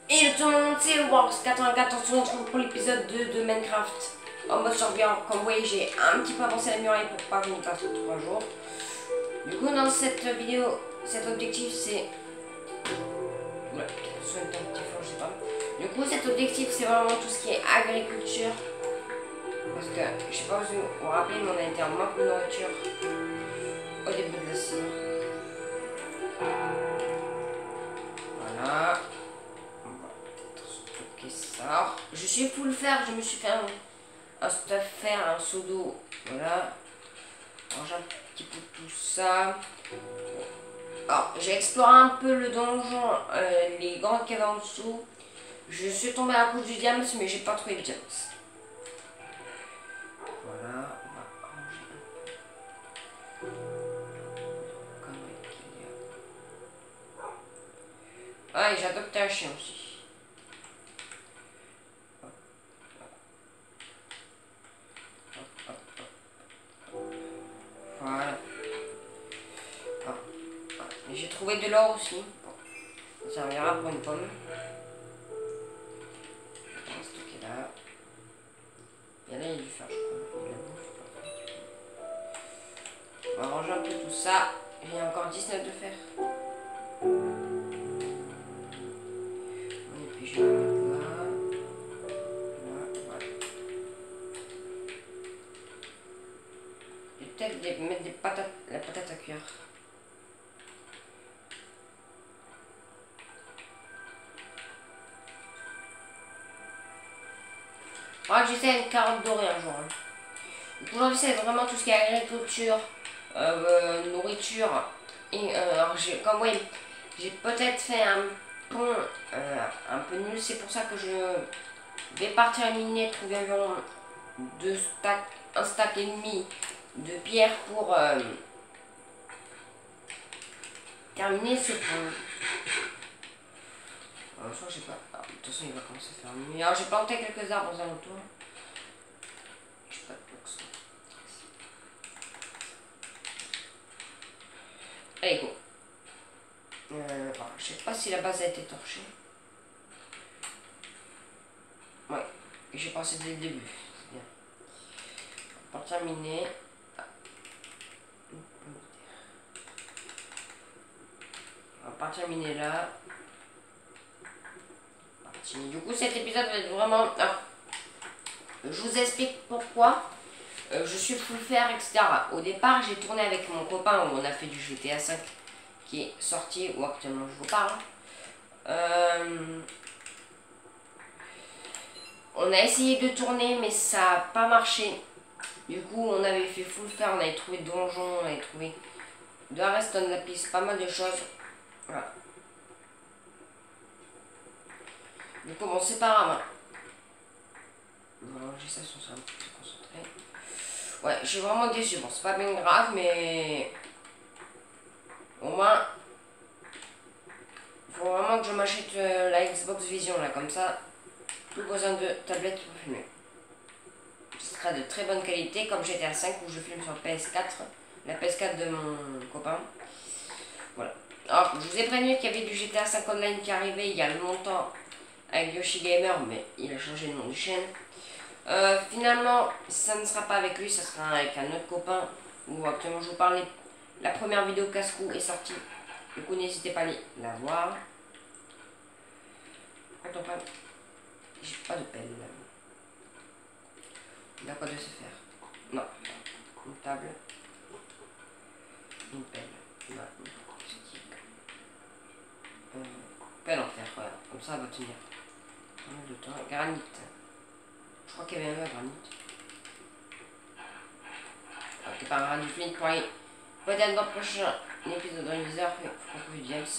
Et tout le monde, c'est Wars84, on se retrouve pour l'épisode 2 de Minecraft en mode champion. Comme vous voyez, j'ai un petit peu avancé la muraille pour pas qu'on y passe 3 jours. Du coup, dans cette vidéo, cet objectif c'est... Oula, soit un petit fond, je sais pas. Du coup, cet objectif c'est vraiment tout ce qui est agriculture. Parce que, je sais pas si vous vous rappelez, mais on a été en manque de nourriture au début de la saison. Voilà. On va peut-être stocker ça. Je suis full fer, je me suis fait un stuff fer, un seau d'eau. Voilà. Range un petit peu tout ça. Alors, j'ai exploré un peu le donjon, les grandes caves en dessous. Je suis tombé à cause du diamant, mais j'ai pas trouvé le diamant. Voilà, on va ranger un peu. Conneries qu'il y a. Ah, et j'ai adopté un chien aussi. Voilà. Ah. Et j'ai trouvé de l'or aussi. Bon. Ça servira pour une pomme. On va stocker là. Et là, il y a du fer, je crois. Il y a de la bouffe. On va ranger un peu tout ça. J'ai encore 19 de fer. Et puis je vais le mettre là. Là, voilà. Je vais peut-être mettre des patates, la patate à cuire. Faudra que j'essaie une carotte dorée un jour. Aujourd'hui, c'est vraiment tout ce qui est agriculture, nourriture. Et alors, comme vous voyez, j'ai peut-être fait un pont un peu nul. C'est pour ça que je vais partir miner, trouver environ 1 stack et demi de pierre pour terminer ce pont. Je crois que j'ai pas. Ah, de toute façon, il va commencer à faire nuit. Alors, j'ai planté quelques arbres aux alentours. Je sais pas de blocs. Allez, go. Je sais pas si la base a été torchée. Ouais, j'ai pensé dès le début. C'est bien. On va terminer. On va pas terminer là. Du coup, cet épisode va être vraiment... Alors, je vous explique pourquoi je suis full fer, etc. Au départ, j'ai tourné avec mon copain où on a fait du GTA 5 qui est sorti, ou actuellement je vous parle. On a essayé de tourner, mais ça n'a pas marché. Du coup, on avait fait full fer, on avait trouvé donjon, on avait trouvé de la redstone, lapis, pas mal de choses. Voilà. Du coup, bon, c'est pas grave. Bon, j'ai ça sur ça un petit peu concentré. Ouais, je suis vraiment déçu. Bon, c'est pas bien grave, mais au moins, il faut vraiment que je m'achète la Xbox Vision là, comme ça, plus besoin de tablette pour filmer. Ce sera de très bonne qualité, comme GTA 5 où je filme sur PS4, la PS4 de mon copain. Voilà. Alors, je vous ai prévenu qu'il y avait du GTA 5 Online qui arrivait il y a longtemps avec Yoshi Gamer, mais il a changé le nom de chaîne. Finalement, ça ne sera pas avec lui, ça sera avec un autre copain où actuellement je vous parlais. La première vidéo casse-cou est sortie. Du coup, n'hésitez pas à aller la voir. Attends, pas. J'ai pas de pelle. Il a quoi de se faire? Non. Une table. Une pelle. Une stick. Pelle en fer, voilà. Comme ça, elle va tenir. Pas mal de temps. Granit. Je crois qu'il y avait même un granit. Ok, par un granit pour aller. Peut-être dans le prochain épisode de Réviseur, il faut qu'on trouve James.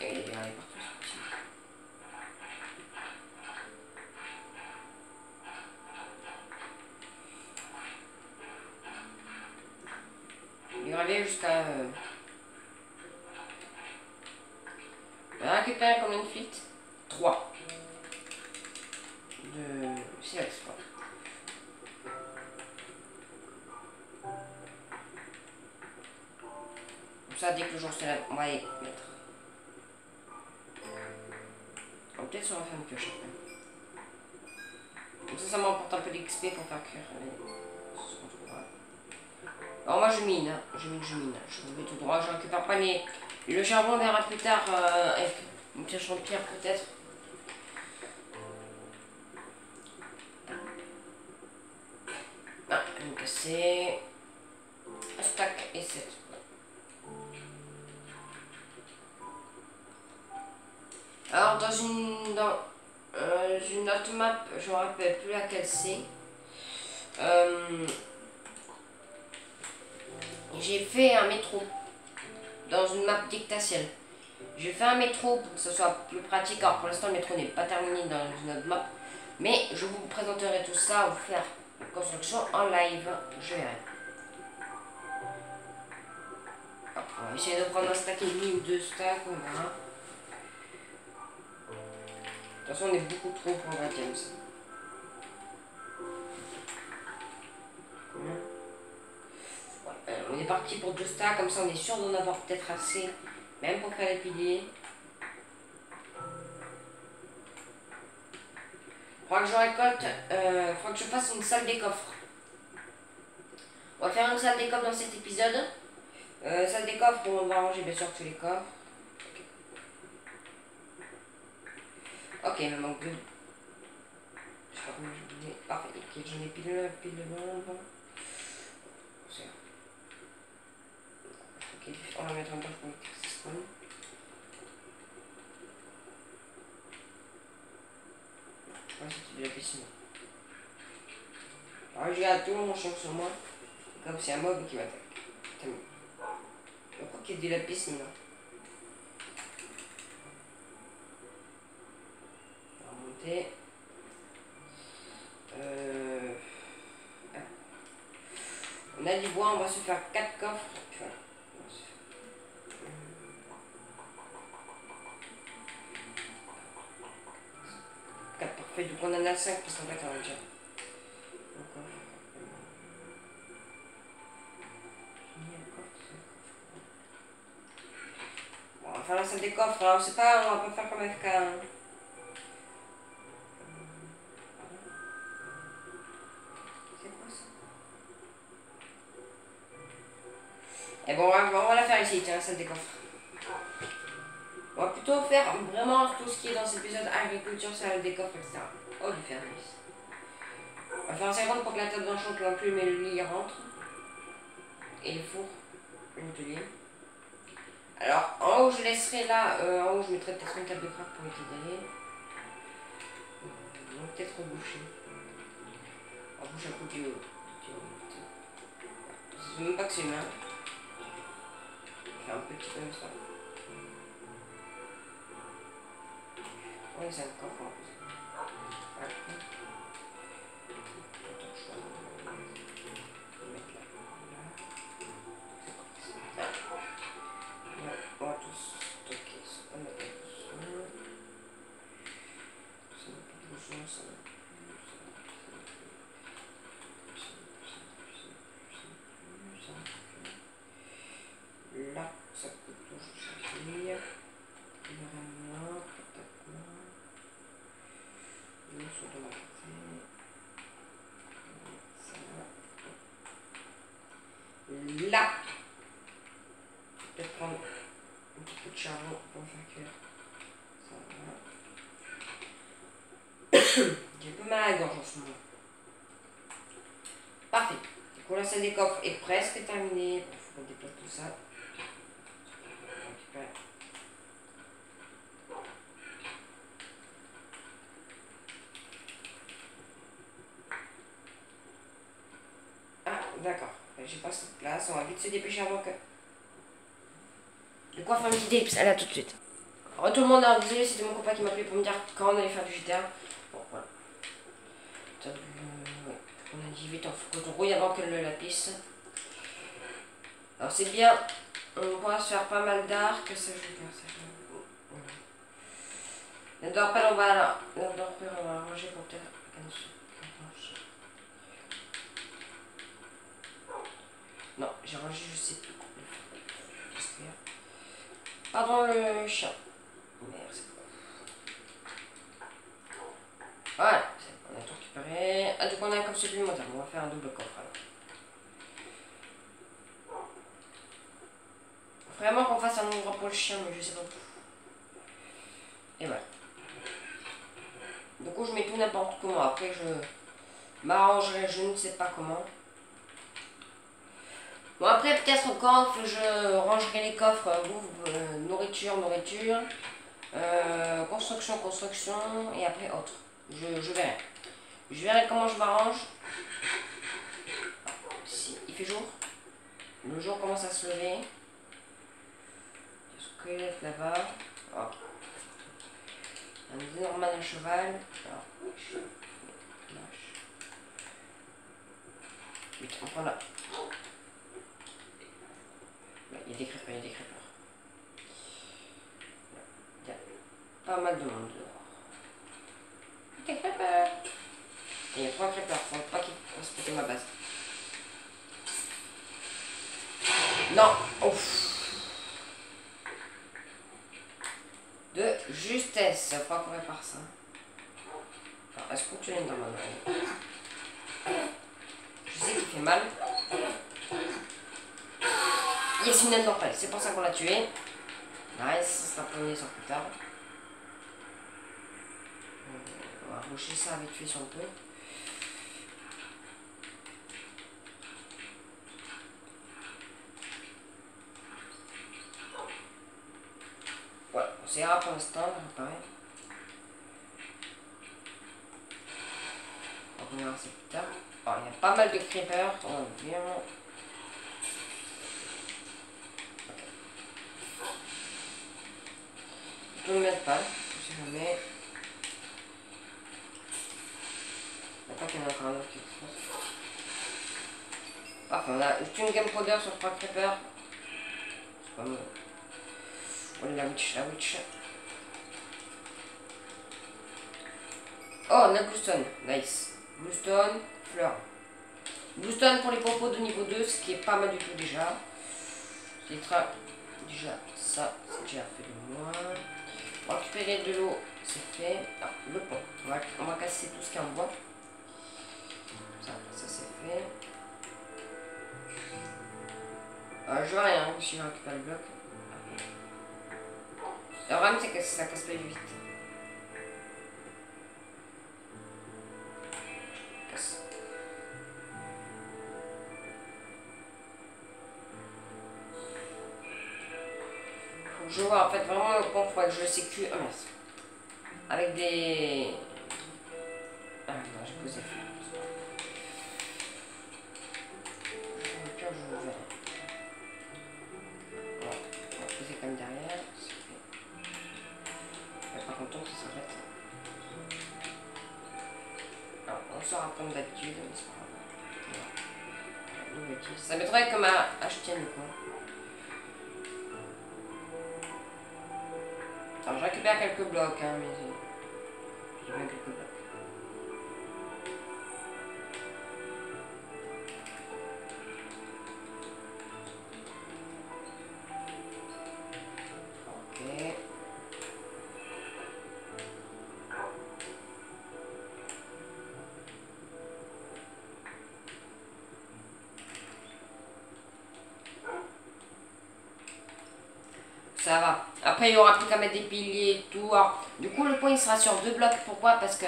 Et il est bien allé partout ce petit. Il est gravé jusqu'à... On a récupéré combien de feet? 3. De silex, quoi. Comme ça, dès que le jour se lève, on va y mettre. Peut-être sur la fin de pioche après. Comme ça m'emporte un peu d'XP pour faire cuire. Alors moi je mine, hein. Je mine. Je vais tout droit, je récupère pas les... Le charbon on verra plus tard avec une pioche en pierre peut-être. Ah, elle me cassée. Un stack et 7. Alors dans une autre map, je me rappelle plus laquelle c'est. J'ai fait un métro dans une map dictatielle. J'ai fait un métro pour que ce soit plus pratique. Alors pour l'instant le métro n'est pas terminé dans une autre map. Mais je vous présenterai tout ça, vous faire la construction en live. Je verrai. On va essayer de prendre un stack et demi ou 2 stacks, on verra. De toute façon on est beaucoup trop pour un 20ème ça. On est parti pour 2 stacks, comme ça on est sûr d'en avoir peut-être assez, même pour faire les piliers. Il faudra que je récolte, il faudra que je fasse une salle des coffres. On va faire une salle des coffres dans cet épisode. Salle des coffres, on va ranger bien sûr tous les coffres. Ok, il me manque 2. Je sais pas combien j'ai oublié. Parfait, ok, j'en ai pile devant. Ok, on va mettre un peu pour que ça spawn. Ouais, c'est de la piscine. Alors, je garde tout mon champ sur moi. Comme c'est un mob qui m'attaque. Je crois qu'il y a de la piscine là. On va monter. On a du bois, on va se faire 4 coffres. Voilà. 4 parfait, donc on en a 5 parce qu'en fait on a déjà. Bon, on va faire la salle des coffres, alors c'est pas, on va pas faire comme FK. Hein. C'est quoi ça? Et bon, on va la faire ici, tiens, la salle des coffres. On va plutôt faire vraiment tout ce qui est dans cet épisode agriculture, salle des coffres, etc. Oh, du fernis. On va faire un 50 pour que la table d'enchant, l'enclume et le lit rentrent. Et le four, l'atelier. Alors, en haut, je laisserai là, en haut, je mettrai peut-être une table de craft pour éviter d'aller. Donc, peut-être reboucher. On bouche un coup du haut. Je ne sais même pas que c'est humain. Je vais faire un petit peu comme ça. Oui, c'est un coffre en plus. Voilà. On va tout stocker. On n'a pas besoin. Ça n'a pas besoin, ça n'a pas besoin. Là, ça peut toujours servir. Il y aura là, peut-être là. Nous sommes de la côté. Ça. Là. Je vais prendre un petit peu de charbon pour faire cuire. Ça va. J'ai un peu mal à la gorge en ce moment. Parfait. Du coup, la salle des coffres est presque terminée. Il faut qu'on déplace tout ça. Ah, d'accord. J'ai pas cette place. On va vite se dépêcher avant que... De quoi faire une petite ellipse. Allez, à tout de suite. Alors, tout le monde, alors, désolé, c'était mon copain qui m'a appelé pour me dire quand on allait faire du GTA. Bon, voilà. Ouais. On a dit vite, il faut qu'on rouille avant que le lapis. Alors, c'est bien. On pourra se faire pas mal d'arcs. Ça, je vais faire ça. La dorpelle, on va ranger pour peut-être. Non, j'ai rangé, je sais plus. J'espère. Pardon le chien. Merci. Voilà, on a tout récupéré. Ah, donc on a un coffre supplémentaire. On va faire un double coffre alors. Vraiment qu'on fasse un endroit pour le chien, mais je sais pas tout. Et voilà. Du coup, je mets tout n'importe comment. Après, je m'arrangerai, je ne sais pas comment. Bon, après, peut-être quand je rangerai les coffres, nourriture, construction, et après autre. Je verrai. Je verrai comment je m'arrange. Si, il fait jour. Le jour commence à se lever. Le squelette là-bas. Ok. Un énorme à cheval. Alors, vite, on prend là. Il y a des crêpeurs, il y a des crêpeurs. Il y a pas mal de monde dehors. Des crêpeurs. Et il y a 3 crêpeurs, faut pas qu'ils respectent ma base. Non. Ouf. De justesse. Il faut pas qu'on répare ça. Alors, est-ce qu'on tue une dans ma main? Je sais qu'il fait mal. Yes, une normale. C'est pour ça qu'on l'a tué. Nice, ça sera premier sur plus tard. On va boucher ça vite fait si on peut. Voilà, on s'ira pour l'instant, pareil. On verra ça plus tard. Alors, il y a pas mal de creepers. On va bien. Je peux me mettre pas, je sais jamais. Attends qu'il y en a encore un autre qui explose. Parfait, on a une game powder sur 3 creepers. C'est pas mal. Oh la witch, la witch. Oh, on a bluestone, nice. Bluestone, fleur. Bluestone pour les popos de niveau 2, ce qui est pas mal du tout déjà. C'est très... Déjà, ça, c'est déjà fait de moins. On va récupérer de l'eau, c'est fait. Ah, le pont. On va casser tout ce qui est en bois. Ça c'est fait. Je vois rien si je récupère le bloc. Le problème c'est que ça casse pas vite. Casse. Faut que je vois en fait vraiment le pont, faut que je le sécu. Oh mince. Avec des... Ah non, j'ai posé. Je vous verrai. Voilà. On va poser comme derrière. Mais par contre, ça s'arrête. Alors, on sort comme d'habitude, mais c'est pas grave. Voilà. Ça m'aiderait comme à acheter le quoi. Alors, je récupère quelques blocs, hein, mais j'ai bien quelques blocs. Ok. Ça va. Après, il y aura plus qu'à mettre des piliers et tout. Alors, du coup, le point il sera sur 2 blocs. Pourquoi? Parce que...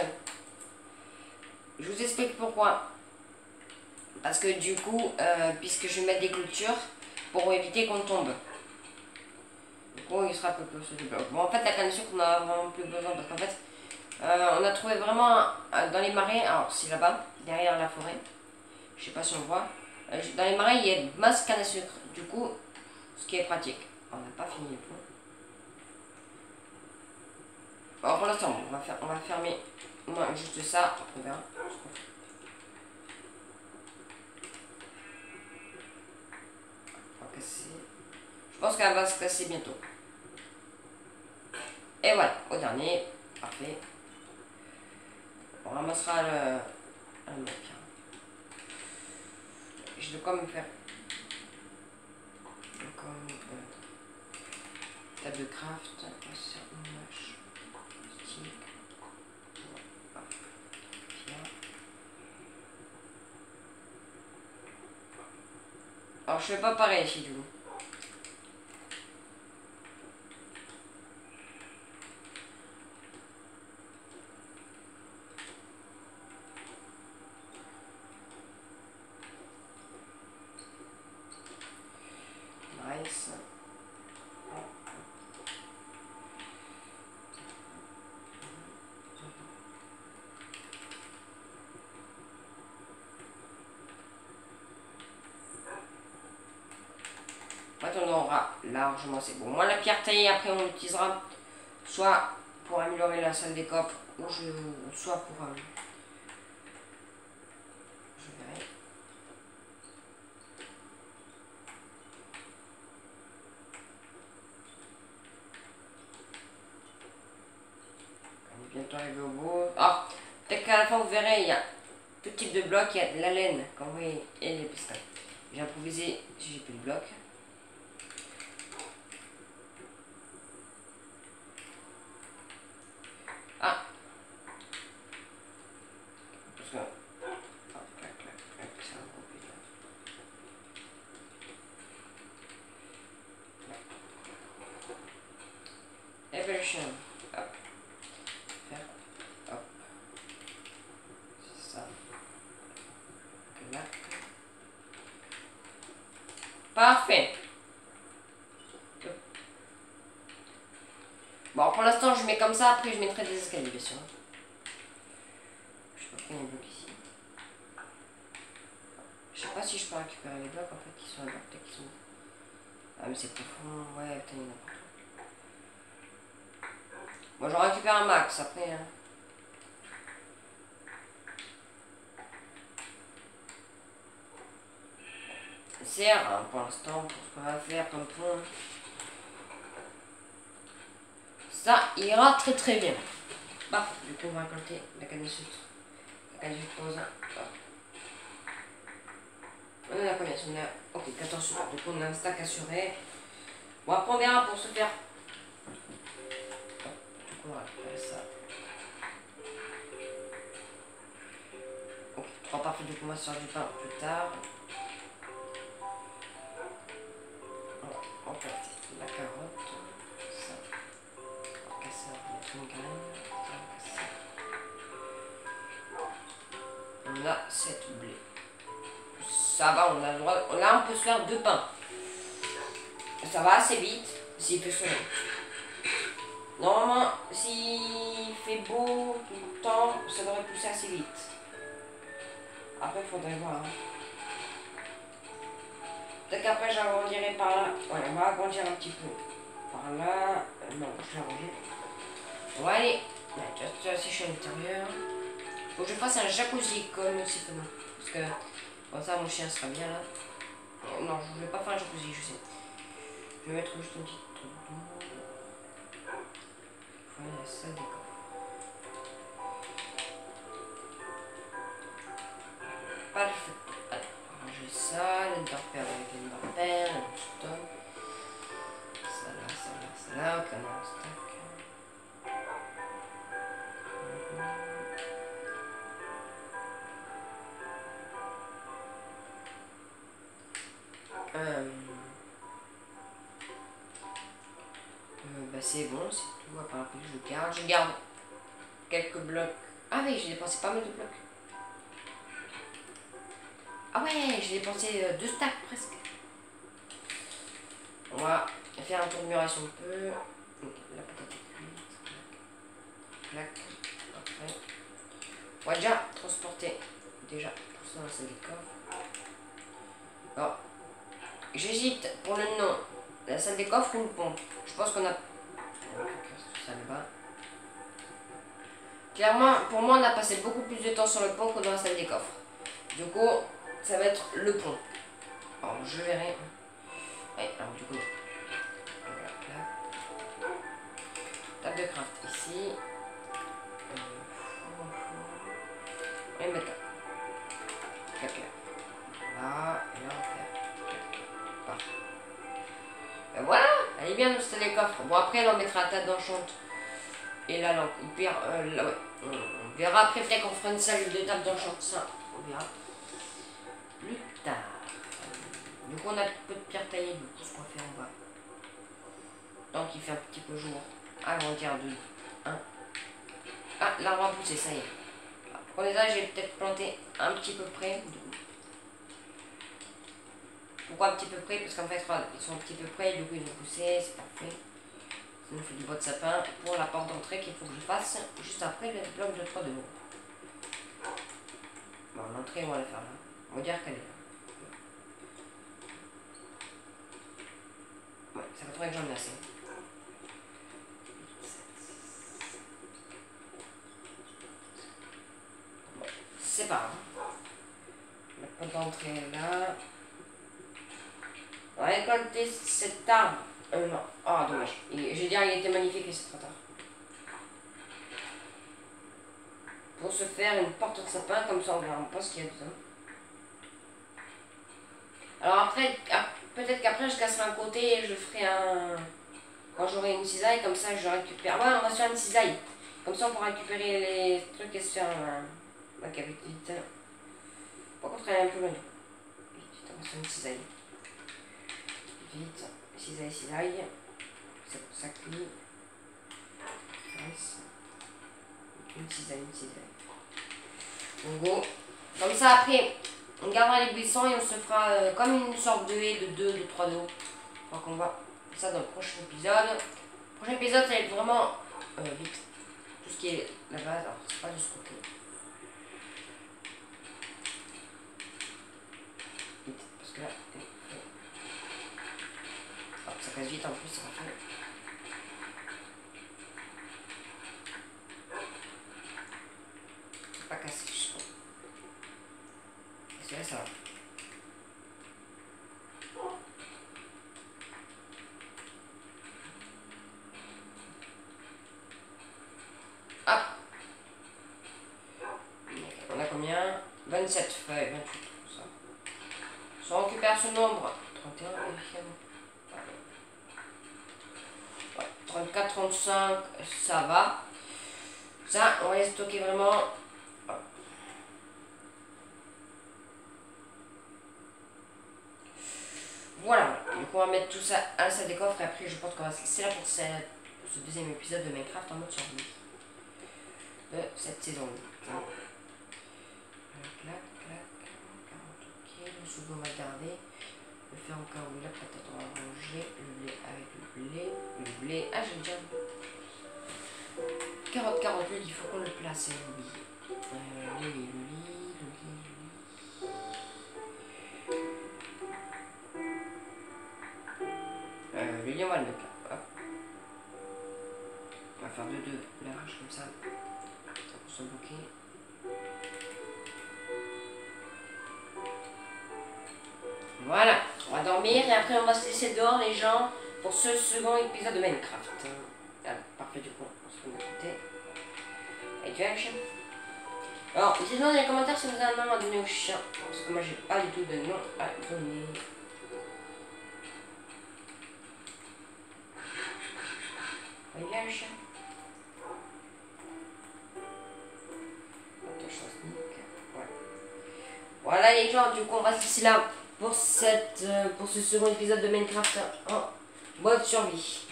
Je vous explique pourquoi. Parce que du coup, puisque je vais mettre des clôtures pour éviter qu'on tombe. Du coup, il sera un peu plus sur 2 blocs. Bon, en fait, la canne à sucre, on a vraiment plus besoin parce qu'en fait, on a trouvé vraiment dans les marais. Alors, c'est là-bas, derrière la forêt. Je sais pas si on voit. Dans les marais, il y a une masse canne à sucre. Du coup, ce qui est pratique. On n'a pas fini le point. Bon, pour l'instant, on va fermer juste ça. On verra. On va casser. Je pense qu'elle va se casser bientôt. Et voilà, au dernier. Parfait. On ramassera le mec. Je dois quand même faire. Table de craft. Moche. Stick. Alors je fais pas pareil ici du coup. Nice. Maintenant on aura largement c'est bon. Moi la pierre taillée après on l'utilisera soit pour améliorer la salle des coffres ou soit pour je verrai. On est bientôt arrivé au bout. Ah, peut-être qu'à la fin vous verrez il y a tout type de blocs, il y a de la laine comme vous voyez et les pistons. J'ai improvisé si j'ai plus de blocs. Ah, parce que clac, clac, clac, c'est un gros peu là. Evolution. Hop. Faire. Hop. C'est ça. Clac. Parfait. Bon, pour l'instant, je mets comme ça. Après, je mettrai des escaliers, bien sûr. Je sais pas pourquoi il y a un bloc ici. Je sais pas si je peux récupérer les blocs, en fait, qui sont là-bas. Peut-être qu'ils sont... Ah, mais c'est profond. Ouais, putain, il y en a partout. Bon, j'en récupère un max, après. Hein. Sert, hein, pour l'instant, pour ce qu'on va faire comme pont. Ça ira très très bien. Bah, du coup, on va récolter la canne de sucre. La canne de sucre rose. On en a combien? On a... Ok, 14 sucres. Du coup, on a un stack assuré. Bon, après, on verra pour se faire. Du coup, on va récupérer ça. Ok, 3 parfait. Du coup, on va se faire du pain plus tard. On va planter la carotte. Ça. On va casser, on va mettre une graine. On a 7 blés. Ça va, on a le droit. Là, on peut se faire 2 pains. Ça va assez vite s'il fait soleil. Normalement, s'il fait beau tout le temps, ça devrait pousser assez vite. Après, il faudrait voir. Hein. Peut-être qu'après, j'agrandirai par là. Ouais, on va agrandir un petit peu. Par là. Non, je vais arranger. On va aller. Ouais, tu vas sécher à l'intérieur. Faut que je fasse un jacuzzi comme aussi peu. Parce que comme ça, mon chien sera bien là. Non, je ne vais pas faire un jacuzzi, je sais. Je vais mettre juste un petit truc d'eau. Voilà, ça décore. Parfait. Alors, ranger ça, l'enderpearl avec l'enderpearl, le stop. Ça là, ça là, ça là. Ok, on a un stack. Bah c'est bon, c'est tout. À part que je garde. Je garde quelques blocs. Ah oui, j'ai dépensé pas mal de blocs. Ah ouais, j'ai dépensé 2 stacks presque. On va faire un tour de mur si on peut. La patate est cuite. Clac. Après. On va déjà transporter. Déjà, tout ça dans la salle des coffres. Alors, j'hésite pour le nom. La salle des coffres ou le pont. Je pense qu'on a. Ça là-bas. Clairement, pour moi, on a passé beaucoup plus de temps sur le pont que dans la salle des coffres. Du coup, ça va être le pont. Alors, je verrai. Ouais, alors du coup, voilà, là. Table de craft ici. Et mettre là. Clac, clac. Là, et là, on va faire. Parfait. Ben voilà, elle Elle est bien installée le coffre. Bon, après, elle en mettra la table d'enchante. Et la lampe. Ouais. On verra après, peut-être qu'on fera une salle de table d'enchante. Ça, on verra plus tard. Du coup, on a peu de pierre taillée. Du coup, ce qu'on fait, on va. Donc, il fait un petit peu jour. Agrandir de 1. Ah, l'arbre a poussé, ça y est. Pour les âges, j'ai peut-être planté un petit peu près. Pourquoi un petit peu près? Parce qu'en fait, ils sont un petit peu près, du coup, ils ont poussé, c'est parfait. Ça nous fait du bois de sapin pour la porte d'entrée qu'il faut que je fasse juste après le bloc de 3 de haut. Bon, l'entrée, on va la faire là. On va dire qu'elle est là. Ouais, ça va faudrait que j'en ai assez. C'est pas grave. La porte d'entrée est là. On va récolter cet arbre. Non. Oh, dommage. J'ai dit, il était magnifique et c'est trop tard. Pour se faire une porte de sapin, comme ça on verra pas ce qu'il y a dedans. Alors après, peut-être qu'après je casserai un côté et je ferai un... Quand j'aurai une cisaille, comme ça je récupère... Ouais, on va se faire une cisaille. Comme ça on pourra récupérer les trucs et se faire ma cavité vite. Par contre, elle est un peu loin. Vite, on va se faire une cisaille. Vite, cisaille. C'est pour ça que... Une cisaille. Go. Comme ça après, on gardera les buissons et on se fera comme une sorte de haie de 2, de 3 de haut. Donc on va ça dans le prochain épisode. Le prochain épisode, ça va être vraiment vite. Tout ce qui est la base, alors c'est pas de ce côté. Vite, parce que là, hop, ça casse vite en plus, ça va faire. Pas cassé, je crois. Parce que là, ça va. Hop. On a combien? 27 feuilles, 28, tout ça. Si on récupère ce nombre, 31, ouais, 34, 35, ça va. Ça, on va les stocker vraiment. Voilà, donc on va mettre tout ça à la salle des coffres et après je pense qu'on va se laisser là pour ce deuxième épisode de Minecraft en mode survie de cette saison. Clac, 40, ok, le second on va le garder. Le faire encore où la patate on va ranger, le blé avec le blé, ah j'ai déjà 40, il faut qu'on le place, le lit. Le lit on va le mettre là, hop. On va faire deux larges comme ça pour se bloquer. Voilà, on va dormir et après on va se laisser dehors les gens pour ce second épisode de Minecraft. Voilà, parfait du coup, on se met de côté. Et tu as le chien. Alors, dites-nous dans les commentaires si vous avez un nom à donner au chien. Parce que moi j'ai pas du tout de nom à donner. Il vient le chien. Ouais. Voilà les gens, du coup on va se laisser là pour ce second épisode de Minecraft en mode survie.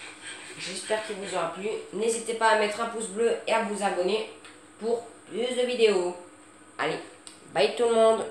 J'espère qu'il vous aura plu. N'hésitez pas à mettre un pouce bleu et à vous abonner pour plus de vidéos. Allez, bye tout le monde.